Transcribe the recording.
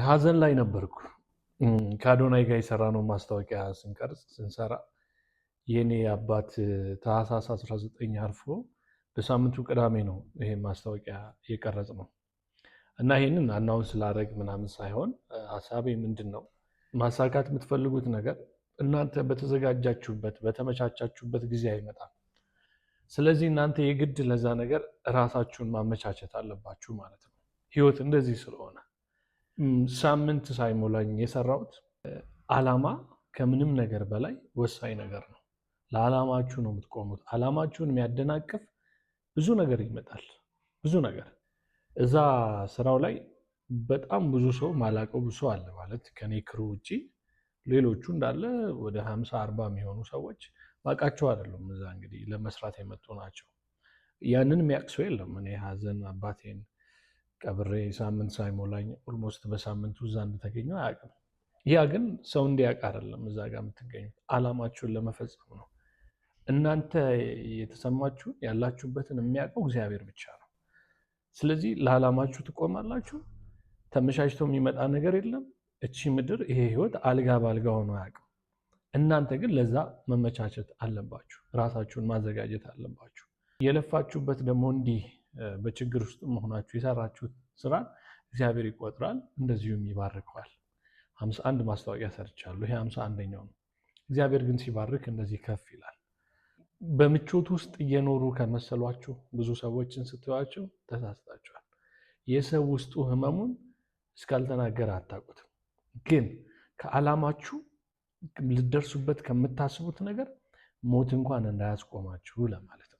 ሀዘን ላይ ነበርኩ። ከአዶናይ ጋር የሰራነው ማስታወቂያ ስንሰራ የኔ አባት ታህሳስ 19 አርፎ በሳምንቱ ቅዳሜ ነው ይሄ ማስታወቂያ የቀረጽ ነው እና ይህንን አናውንስ ስላደረግ ምናምን ሳይሆን ሀሳቤ ምንድን ነው ማሳካት የምትፈልጉት ነገር እናንተ በተዘጋጃችሁበት በተመቻቻችሁበት ጊዜ አይመጣም። ስለዚህ እናንተ የግድ ለዛ ነገር ራሳችሁን ማመቻቸት አለባችሁ ማለት ነው። ህይወት እንደዚህ ስለሆነ ሳምንት ሳይሞላኝ የሰራሁት አላማ ከምንም ነገር በላይ ወሳኝ ነገር ነው። ለዓላማችሁ ነው የምትቆሙት። ዓላማችሁን የሚያደናቅፍ ብዙ ነገር ይመጣል። ብዙ ነገር እዛ ስራው ላይ በጣም ብዙ ሰው ማላቀው ብዙ ሰው አለ ማለት ከኔ ክሩ ውጪ ሌሎቹ እንዳለ ወደ 50 40 የሚሆኑ ሰዎች ማቃቸው አይደሉም። እዛ እንግዲህ ለመስራት የመጡ ናቸው። ያንን የሚያውቅ ሰው የለም። እኔ ሀዘን አባቴን ቀብሬ ሳምንት ሳይሞላኝ ኦልሞስት በሳምንቱ እዛ እንደተገኘው አያውቅም። ያ ግን ሰው እንዲያውቅ አይደለም እዛ ጋር የምትገኙት፣ ዓላማችሁን ለመፈጸም ነው። እናንተ የተሰማችሁን ያላችሁበትን የሚያውቀው እግዚአብሔር ብቻ ነው። ስለዚህ ለዓላማችሁ ትቆማላችሁ። ተመቻችቶ የሚመጣ ነገር የለም። እቺ ምድር ይሄ ህይወት አልጋ ባልጋ ሆኖ አያውቅም። እናንተ ግን ለዛ መመቻቸት አለባችሁ። ራሳችሁን ማዘጋጀት አለባችሁ። የለፋችሁበት ደግሞ እንዲህ በችግር ውስጥ መሆናችሁ የሰራችሁት ስራ እግዚአብሔር ይቆጥራል፣ እንደዚሁም ይባርከዋል። 51 ማስታወቂያ ሰርቻለሁ። ይሄ 51ኛው ነው። እግዚአብሔር ግን ሲባርክ እንደዚህ ከፍ ይላል። በምቾት ውስጥ እየኖሩ ከመሰሏችሁ ብዙ ሰዎችን ስትዋቸው ተሳስታችኋል። የሰው ውስጡ ህመሙን እስካልተናገረ አታውቁትም። ግን ከዓላማችሁ ልደርሱበት ከምታስቡት ነገር ሞት እንኳን እንዳያስቆማችሁ ለማለት ነው።